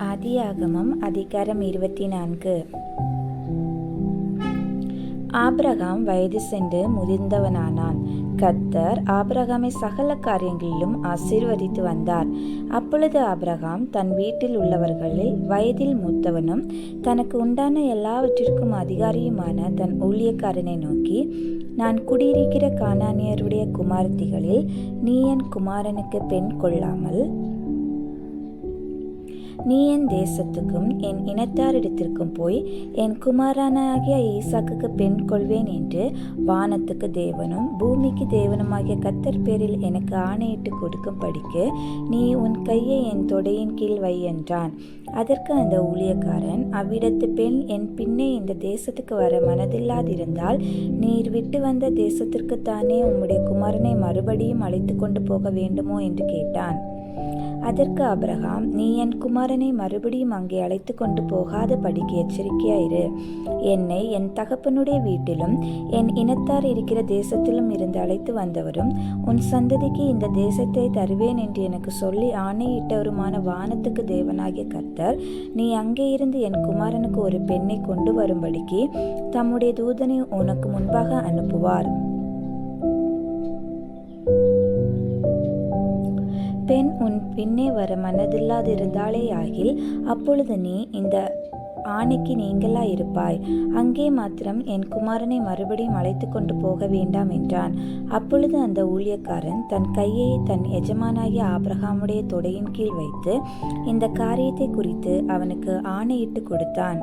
ஆதியாகமம் அதிகாரம் 24. ஆபிரகாம் வயது சென்று முதிர்ந்தவனானான். கர்த்தர் ஆபிரகாமை சகல காரியங்களிலும் ஆசீர்வதித்து வந்தார். அப்பொழுது ஆபிரகாம் தன் வீட்டில் உள்ளவர்களில் வயதில் மூத்தவனும் தனக்கு உண்டான எல்லாவற்றிற்கும் அதிகாரியுமான தன் ஊழியக்காரனை நோக்கி, நான் குடியிருக்கிற கானானியருடைய குமாரத்திகளில் நீ என் குமாரனுக்கு பெண் கொள்ளாமல் நீ என் தேசத்துக்கும் என் இனத்தாரிடத்திற்கும் போய் என் குமாரனாகிய ஈசாக்குக்கு பெண் கொள்வேன் என்று வானத்துக்கு தேவனும் பூமிக்கு தேவனுமாகிய கர்த்தர் பேரில் எனக்கு ஆணையிட்டு கொடுக்கும்படிக்கு நீ உன் கையை என் தொடையின் கீழ் வை என்றான். அதற்கு அந்த ஊழியக்காரன், அவ்விடத்து பெண் என் பின்னே இந்த தேசத்துக்கு வர மனதில்லாதிருந்தால் நீர் விட்டு வந்த தேசத்திற்குத்தானே உம்முடைய குமாரனை மறுபடியும் அழைத்து கொண்டு போக வேண்டுமோ என்று கேட்டான். அதற்கு ஆபிரகாம், நீ என் குமாரனை மறுபடியும் அங்கே அழைத்து கொண்டு போகாத படிக்கு எச்சரிக்கையாயிரு. என்னை என் தகப்பனுடைய வீட்டிலும் என் இனத்தார் இருக்கிற தேசத்திலும் இருந்து அழைத்து வந்தவரும் உன் சந்ததிக்கு இந்த தேசத்தை தருவேன் என்று எனக்கு சொல்லி ஆணையிட்டவருமான வானத்துக்கு தேவனாகிய கர்த்தர் நீ அங்கே இருந்து என் குமாரனுக்கு ஒரு பெண்ணை கொண்டு வரும்படிக்கு தம்முடைய தூதனை உனக்கு முன்பாக அனுப்புவார். பெண் உன் பின்னே வர மனதில்லாதிருந்தாளே ஆகில் அப்பொழுது நீ இந்த ஆணைக்கு நீங்களாயிருப்பாய். அங்கே மாத்திரம் என் குமாரனை மறுபடியும் அழைத்து கொண்டு போக வேண்டாம் என்றான். அப்பொழுது அந்த ஊழியக்காரன் தன் கையை தன் எஜமானாகிய ஆபிரகாமுடைய தொடையின் கீழ் வைத்து இந்த காரியத்தை குறித்து அவனுக்கு ஆணையிட்டு கொடுத்தான்.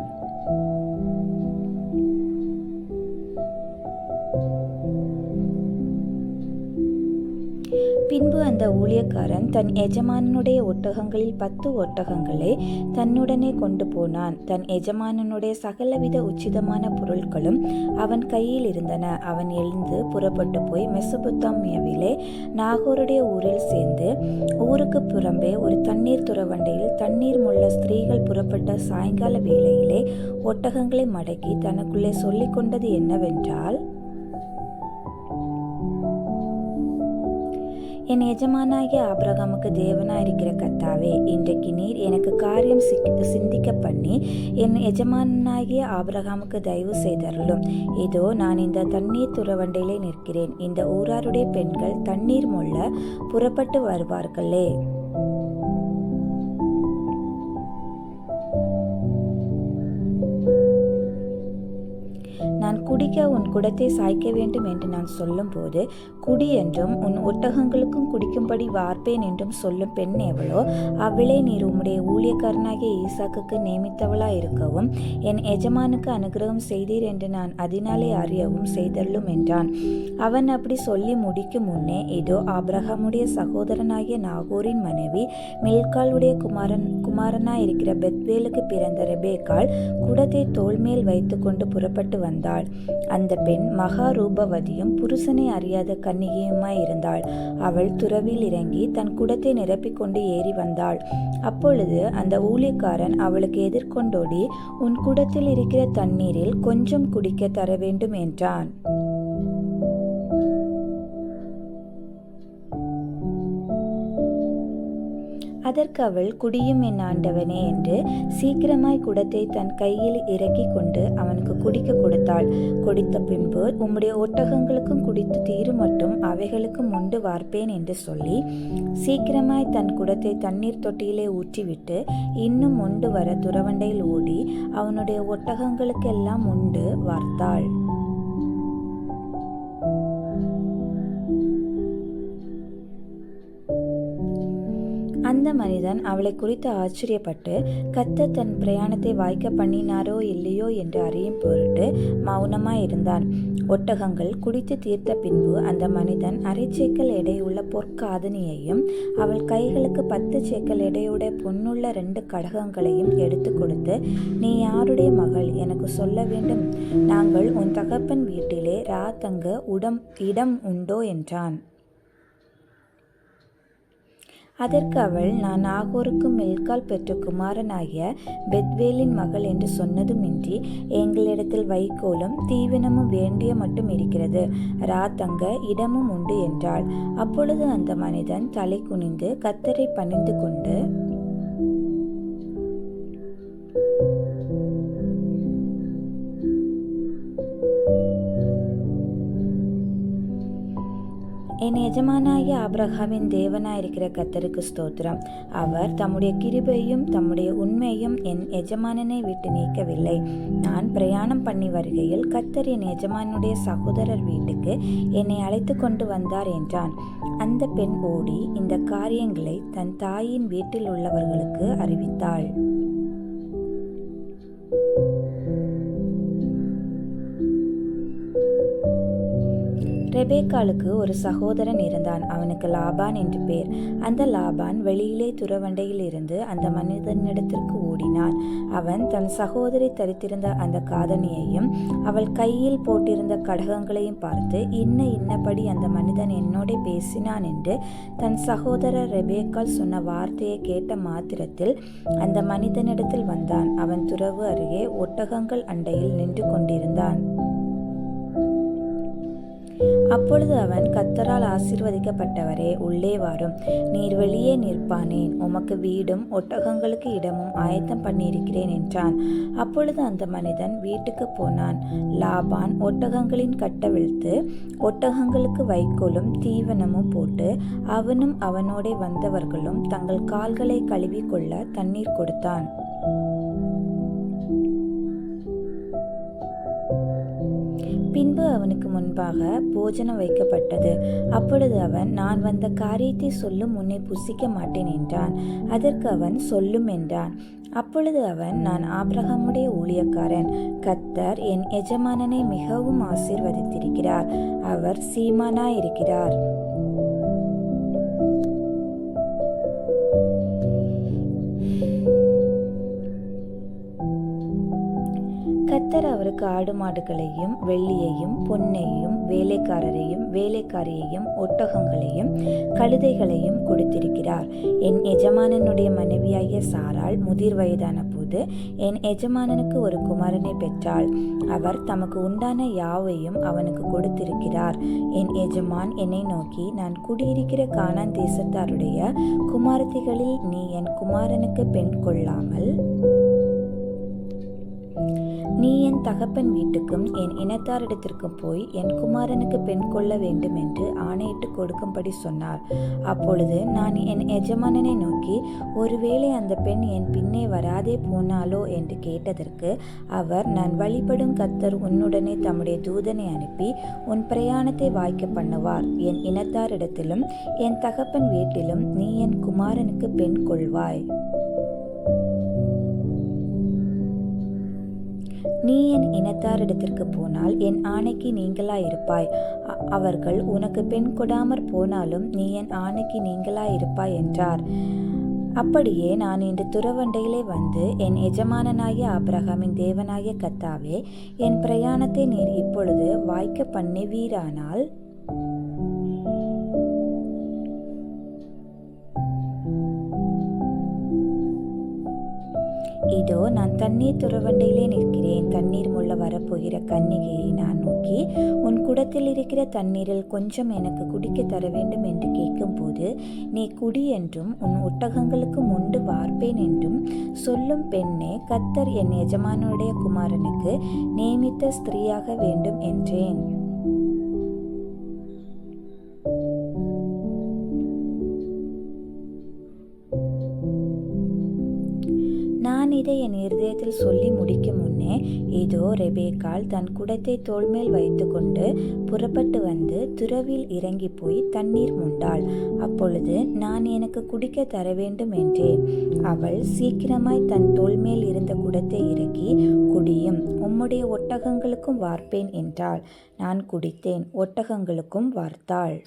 பின்பு அந்த ஊழியக்காரன் தன் எஜமானனுடைய ஒட்டகங்களில் 10 ஒட்டகங்களை தன்னுடனே கொண்டு போனான். தன் எஜமானனுடைய சகலவித உச்சிதமான பொருட்களும் அவன் கையில் இருந்தன. அவன் எழுந்து புறப்பட்டு போய் மெசொப்பொத்தாமியாவிலே நாகோருடைய ஊரில் சேர்ந்து ஊருக்கு புறம்பே ஒரு தண்ணீர் துறவண்டையில் தண்ணீர் முள்ள ஸ்திரீகள் புறப்பட்ட சாயங்கால வேளையிலே ஒட்டகங்களை மடக்கி தனக்குள்ளே சொல்லிக் கொண்டது என்னவென்றால், என் எஜமானாகிய ஆபிரகாமுக்கு தேவனாயிருக்கிற கர்த்தாவே, இன்றைக்கு நீர் எனக்கு காரியம் சிந்திக்க பண்ணி என் எஜமானாகிய ஆபிரகாமுக்கு தயவு செய்தருளும். இதோ நான் இந்த தண்ணீர் துறவண்டையிலே நிற்கிறேன். இந்த ஊராருடைய பெண்கள் தண்ணீர் மொள்ள புறப்பட்டு வருவார்களே. நான் குடிக்க உன் குடத்தை சாய்க்க வேண்டும் என்று நான் சொல்லும் போது குடி என்றும் உன் ஒட்டகங்களுக்கும் குடிக்கும்படி வார்ப்பேன் என்றும் சொல்லும் பெண் எவளோ அவளே நீர் உம்முடைய ஊழியக்காரனாகிய ஈசாக்குக்கு நியமித்தவளாய் இருக்கவும் என் எஜமானுக்கு அனுகிரகம் செய்தீர் என்று நான் அதனாலே அறியவும் செய்தள்ளும் என்றான். அவன் அப்படி சொல்லி முடிக்கும் முன்னே இதோ ஆபிரகாமுடைய சகோதரனாகிய நாகோரின் மனைவி மில்காளுடைய குமாரனாயிருக்கிற பெத்வேலுக்கு பிறந்த ரெபேக்காள் குடத்தை தோள் மேல் வைத்து கொண்டு புறப்பட்டு வந்தாள். அந்த பெண் மகா ரூபவதியும் புருஷனை அறியாத கன்னிகையுமாய் இருந்தாள். அவள் துறவில் இறங்கி தன் குடத்தை நிரப்பிக் கொண்டு ஏறி வந்தாள். அப்பொழுது அந்த ஊழியக்காரன் அவளுக்கு எதிர்கொண்டோடி, உன் குடத்தில் இருக்கிற தண்ணீரில் கொஞ்சம் குடிக்க தர வேண்டும் என்றான். அதற்கு அவள், குடியும் என் ஆண்டவனே என்று சீக்கிரமாய் குடத்தை தன் கையில் இறக்கி கொண்டு அவனுக்கு குடிக்க கொடுத்தாள். குடித்த பின்பு, உம்முடைய ஒட்டகங்களுக்கும் குடித்து தீரு மட்டும் அவைகளுக்கும் உண்டு வார்ப்பேன் என்று சொல்லி சீக்கிரமாய் தன் குடத்தை தண்ணீர் தொட்டியிலே ஊற்றிவிட்டு இன்னும் உண்டு வர துறவண்டையில் ஓடி அவனுடைய ஒட்டகங்களுக்கெல்லாம் உண்டு வார்த்தாள். அந்த மனிதன் அவளை குறித்து ஆச்சரியப்பட்டு, கர்த்தர் தன் பிரயாணத்தை வாய்க்க பண்ணினாரோ இல்லையோ என்று அறியும் பொருட்டு மௌனமாயிருந்தான். ஒட்டகங்கள் குடித்து தீர்த்த பின்பு அந்த மனிதன் 1/2 சேக்கல் எடையுள்ள பொற்காதனியையும் அவள் கைகளுக்கு 10 சேக்கல் எடையுடைய பொன்னுள்ள 2 கடகங்களையும் எடுத்து கொடுத்து, நீ யாருடைய மகள் எனக்கு சொல்ல வேண்டும். நாங்கள் உன் தகப்பன் வீட்டிலே தங்க இடம் உண்டோ என்றான். அதற்கு அவள், நான் நாகோருக்கு மில்காள் பெற்ற குமாரனாகிய பெத்வேலின் மகள் என்று சொன்னதுமின்றி எங்களிடத்தில் வைக்கோலும் தீவனமும் வேண்டிய மட்டும் இருக்கிறது, தங்க இடமும் உண்டு என்றாள். அப்பொழுது அந்த மனிதன் தலை குனிந்து கர்த்தரை பணிந்து கொண்டு, என் எஜமானாகிய ஆபிரகாமின் தேவனாயிருக்கிற கர்த்தருக்கு ஸ்தோத்திரம். அவர் தம்முடைய கிருபையும் தம்முடைய உண்மையும் என் எஜமானனை விட்டு நீக்கவில்லை. நான் பிரயாணம் பண்ணி வருகையில் கர்த்தர் என் எஜமானுடைய சகோதரர் வீட்டுக்கு என்னை அழைத்து கொண்டு வந்தார் என்றான். அந்த பெண் ஓடி இந்த காரியங்களை தன் தாயின் வீட்டில் உள்ளவர்களுக்கு அறிவித்தாள். ரெபேக்காளுக்கு ஒரு சகோதரன் இருந்தான். அவனுக்கு லாபான் என்று பேர். அந்த லாபான் வெளியிலே துறவண்டையில் இருந்து அந்த மனிதனிடத்திற்கு ஓடினான். அவன் தன் சகோதரி தரித்திருந்த அந்த காதணியையும் அவள் கையில் போட்டிருந்த கடகங்களையும் பார்த்து, இன்னபடி அந்த மனிதன் என்னோட பேசினான் என்று தன் சகோதரர் ரெபேக்காள் சொன்ன வார்த்தையை கேட்ட மாத்திரத்தில் அந்த மனிதனிடத்தில் வந்தான். அவன் துறவு அருகே ஒட்டகங்கள் அண்டையில் நின்று கொண்டிருந்தான். அப்பொழுது அவன், கர்த்தரால் ஆசீர்வதிக்கப்பட்டவரே, உள்ளே வாரும். நீர் வெளியே நிற்பானேன். உமக்கு வீடும் ஒட்டகங்களுக்கு இடமும் ஆயத்தம் பண்ணியிருக்கிறேன் என்றான். அப்பொழுது அந்த மனிதன் வீட்டுக்கு போனான். லாபான் ஒட்டகங்களின் கட்டவிழ்த்து ஒட்டகங்களுக்கு வைக்கோலும் தீவனமும் போட்டு அவனும் அவனோட வந்தவர்களும் தங்கள் கால்களை கழுவி கொள்ள தண்ணீர் கொடுத்தான். பின்பு அவனுக்கு முன்பாக போஜனம் வைக்கப்பட்டது. அப்பொழுது அவன், நான் வந்த காரியத்தை சொல்லும் உன்னை புசிக்க மாட்டேன் என்றான். அதற்கு அவன், சொல்லும் என்றான். அப்பொழுது அவன், நான் ஆபிரகாமுடைய ஊழியக்காரன். கர்த்தர் என் எஜமானனை மிகவும் ஆசீர்வதித்திருக்கிறார். அவர் சீமானாயிருக்கிறார். கர்த்தர் அவருக்கு ஆடு மாடுகளையும் வெள்ளியையும் பொன்னையும் வேலைக்காரரையும் வேலைக்காரியையும் ஒட்டகங்களையும் கழுதைகளையும் கொடுத்திருக்கிறார். என் எஜமானனுடைய மனைவியாகிய சாராள் முதிர் வயதான போது என் எஜமானனுக்கு ஒரு குமாரனை பெற்றாள். அவர் தமக்கு உண்டான யாவையும் அவனுக்கு கொடுத்திருக்கிறார். என் எஜமான் என்னை நோக்கி, நான் குடியிருக்கிற கானான் தேசத்தாருடைய குமாரத்திகளில் நீ என் குமாரனுக்கு பெண் கொள்ளாமல் நீ என் தகப்பன் வீட்டுக்கும் என் இனத்தாரிடத்திற்கும் போய் என் குமாரனுக்கு பெண் கொள்ள வேண்டும் என்று ஆணையிட்டு கொடுக்கும்படி சொன்னார். அப்பொழுது நான் என் எஜமானனை நோக்கி, ஒருவேளை அந்த பெண் என் பின்னே வராதே போனாலோ என்று கேட்டதற்கு அவர், நான் வழிபடும் கர்த்தர் உன்னுடனே தம்முடைய தூதனை அனுப்பி உன் பிரயாணத்தை வாய்க்க பண்ணுவார். என் இனத்தாரிடத்திலும் என் தகப்பன் வீட்டிலும் நீ என் குமாரனுக்கு பெண் கொள்வாய். நீ என் இனத்தாரிடத்திற்கு போனால் என் ஆணைக்கு நீங்களாயிருப்பாய். அவர்கள் உனக்கு பெண் கொடாமற் போனாலும் நீ என் ஆணைக்கு நீங்களாயிருப்பாய் என்றார். அப்படியே நான் இன்று துறவண்டையிலே வந்து, என் எஜமானனாகிய ஆபிரகாமின் தேவனாகிய கர்த்தாவே, என் பிரயாணத்தை நீர் இப்பொழுது வாய்க்க பண்ணுவீரானால் இதோ நான் தண்ணீர் துறவண்டையிலே நிற்கிறேன். தண்ணீர் முள்ள வரப்போகிற கன்னிகையை நான் நோக்கி, உன் குடத்தில் இருக்கிற தண்ணீரில் கொஞ்சம் எனக்கு குடிக்க தர வேண்டும் என்று கேட்கும்போது, நீ குடி என்றும் உன் ஒட்டகங்களுக்கு முண்டு வார்ப்பேன் என்றும் சொல்லும் பெண்ணே, கர்த்தர் என் எஜமானுடைய குமாரனுக்கு நியமித்த ஸ்திரீயாக வேண்டும் என்றேன். நான் இதை என் இருதயத்தில் சொல்லி முடிக்கும் முன்னே, இதோ ரெபேக்காள் தன் குடத்தை தோள்மேல் வைத்து கொண்டு புறப்பட்டு வந்து துறவில் இறங்கி போய் தண்ணீர் மொண்டாள். அப்பொழுது நான் எனக்கு குடிக்க தர வேண்டும் என்றேன். அவள் சீக்கிரமாய் தன் தோள்மேல் இருந்த குடத்தை இறக்கி, குடியும், உம்முடைய ஒட்டகங்களுக்கும் வார்ப்பேன் என்றாள். நான் குடித்தேன், ஒட்டகங்களுக்கும் வார்த்தாள்.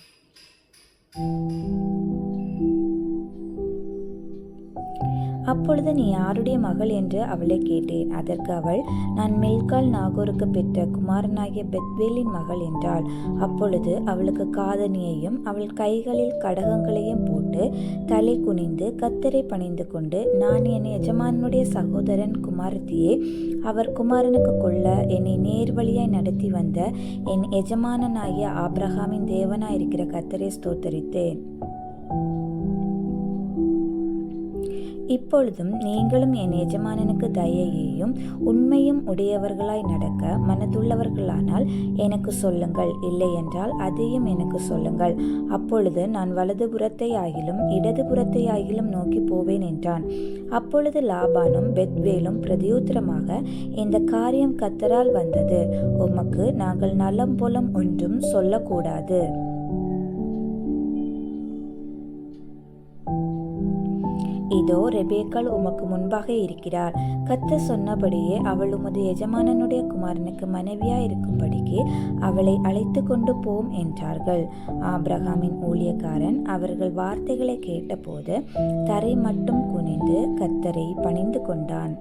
அப்பொழுது, நீ யாருடைய மகள் என்று அவளை கேட்டேன். அதற்கு அவள், நான் மில்காள் நாகோருக்கு பெற்ற குமாரனாகிய பெத்வேலின் மகள் என்றாள். அப்பொழுது அவளுக்கு காதணியையும் அவள் கைகளில் கடகங்களையும் போட்டு தலை குனிந்து கர்த்தரை பணிந்து கொண்டு, நான் என் எஜமானுடைய சகோதரன் குமாரத்தியே, அவர் குமாரனுக்கு கொள்ள என்னை நேர்வழியாய் நடத்தி வந்த என் எஜமானனாகிய ஆபிரகாமின் தேவனாயிருக்கிற கர்த்தரை ஸ்தோத்தரித்தேன். இப்பொழுதும் நீங்களும் என் எஜமானனுக்கு தயையையும் உண்மையும் உடையவர்களாய் நடக்க மனதுள்ளவர்களானால் எனக்கு சொல்லுங்கள், இல்லையென்றால் அதையும் எனக்கு சொல்லுங்கள். அப்பொழுது நான் வலதுபுறத்தை ஆகிலும் இடதுபுறத்தை ஆகிலும் நோக்கி போவேன் என்றான். அப்பொழுது லாபானும் பெத்வேலும் பிரதியுத்தரமாக, இந்த காரியம் கர்த்தரால் வந்தது, உமக்கு நாங்கள் நலம் புலம் ஒன்றும் சொல்லக்கூடாது. இதோ ரெபேக்காள் உமக்கு முன்பாக இருக்கிறார். கர்த்தர் சொன்னபடியே அவள் உமது எஜமானனுடைய குமாரனுக்கு மனைவியாய் இருக்கும்படிக்கு அவளை அழைத்து கொண்டு போம் என்றார்கள். ஆபிரகாமின் ஊழியக்காரன் அவர்கள் வார்த்தைகளை கேட்டபோது தரை மட்டும் குனிந்து கர்த்தரை பணிந்து கொண்டான்.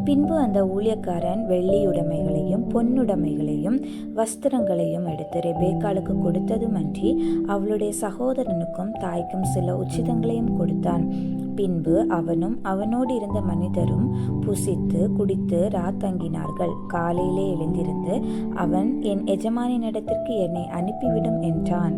பின்பு அந்த ஊழியக்காரன் வெள்ளியுடைமைகளையும் பொன்னுடைமைகளையும் வஸ்திரங்களையும் எடுத்து ரெபேக்காளுக்கு கொடுத்ததுமன்றி அவளுடைய சகோதரனுக்கும் தாய்க்கும் சில உச்சிதங்களையும் கொடுத்தான். பின்பு அவனும் அவனோடு இருந்த மனிதரும் புசித்து குடித்து ராத்தங்கினார்கள். காலையிலே எழுந்திருந்து அவன், என் எஜமானினிடத்திற்கு என்னை அனுப்பிவிடும் என்றான்.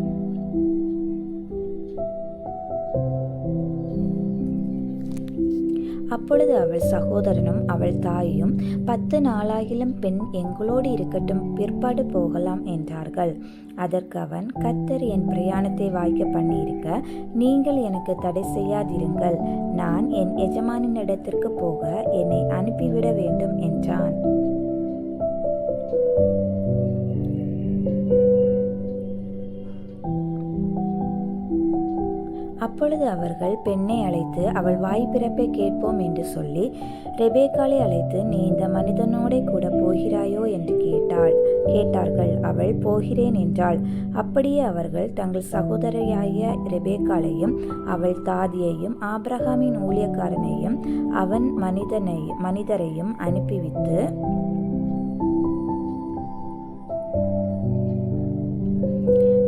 அப்பொழுது அவள் சகோதரனும் அவள் தாயும், 10 நாளாகிலும் பெண் எங்களோடு இருக்கட்டும், பிற்பாடு போகலாம் என்றார்கள். அதற்கு அவன், கர்த்தர் என் பிரயாணத்தை வாய்க்க பண்ணியிருக்க நீங்கள் எனக்கு தடை செய்யாதிருங்கள். நான் என் எஜமானினிடத்திற்கு போக என்னை அனுப்பிவிட வேண்டும் என்றான். அப்பொழுது அவர்கள் பெண்ணை அழைத்து அவள் வாய் பிறப்பை கேட்போம் என்று சொல்லி ரெபேக்காளை அழைத்து, நீ இந்த மனிதனோடே கூட போகிறாயோ என்று கேட்டார்கள். அவள் போகிறேன் என்றாள். அப்படியே அவர்கள் தங்கள் சகோதரியாகிய ரெபேக்காளையும் அவள் தாதியையும் ஆபிரகாமின் ஊழியக்காரனையும் அவன் மனிதரையும் அனுப்பிவித்து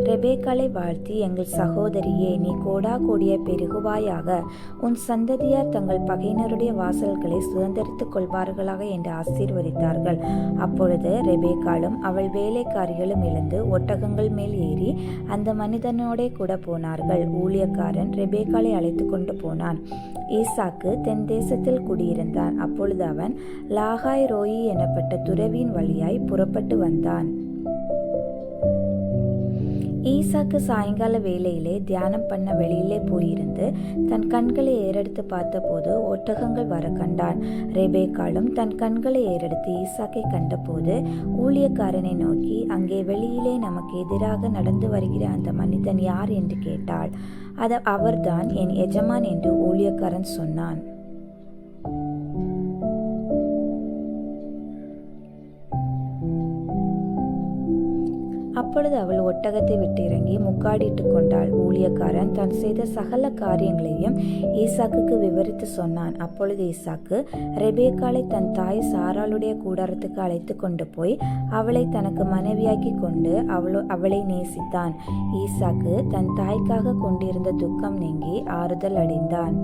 ரெபேக்காளை வாழ்த்தி, எங்கள் சகோதரியே, நீ கோடா கோடிய பெருகுவாயாக, உன் சந்ததியார் தங்கள் பகையினருடைய வாசல்களை சுதந்திரித்துக் கொள்வார்களாக என்று ஆசீர்வதித்தார்கள். அப்பொழுது ரெபேக்காளும் அவள் வேலைக்காரிகளும் எழுந்து ஒட்டகங்கள் மேல் ஏறி அந்த மனிதனோடே கூட போனார்கள். ஊழியக்காரன் ரெபேக்காளை அழைத்து கொண்டு போனான். ஈசாக்கு தென் தேசத்தில் குடியிருந்தான். அப்பொழுது அவன் லாகாய் ரோயி எனப்பட்ட துறவியின் வழியாய் புறப்பட்டு வந்தான். ஈசாக்கு சாயங்கால வேளையிலே தியானம் பண்ண வெளியிலே போயிருந்து தன் கண்களை ஏறெடுத்து பார்த்தபோது ஒட்டகங்கள் வர கண்டான். ரெபேக்காளும் தன் கண்களை ஏறெடுத்து ஈசாக்கை கண்டபோது ஊழியக்காரனை நோக்கி, அங்கே வெளியிலே நமக்கு எதிராக நடந்து வருகிற அந்த மனிதன் யார் என்று கேட்டாள். அவர்தான் என் எஜமான் என்று ஊழியக்காரன் சொன்னான். அப்பொழுது அவள் ஒட்டகத்தை விட்டு இறங்கி முக்காடிட்டு கொண்டாள். ஊழியக்காரன் தான் செய்த சகல காரியங்களையும் ஈசாக்குக்கு விவரித்து சொன்னான். அப்பொழுது ஈசாக்கு ரெபேக்காளை தன் தாய் சாராளுடைய கூடாரத்துக்கு அழைத்து கொண்டு போய் அவளை தனக்கு மனைவியாக்கி கொண்டு அவளை நேசித்தான். ஈசாக்கு தன் தாய்க்காக கொண்டிருந்த துக்கம் நீங்கி ஆறுதல் அடைந்தான்.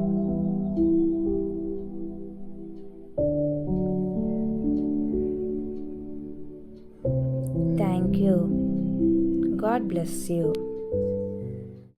Thank you. God bless you.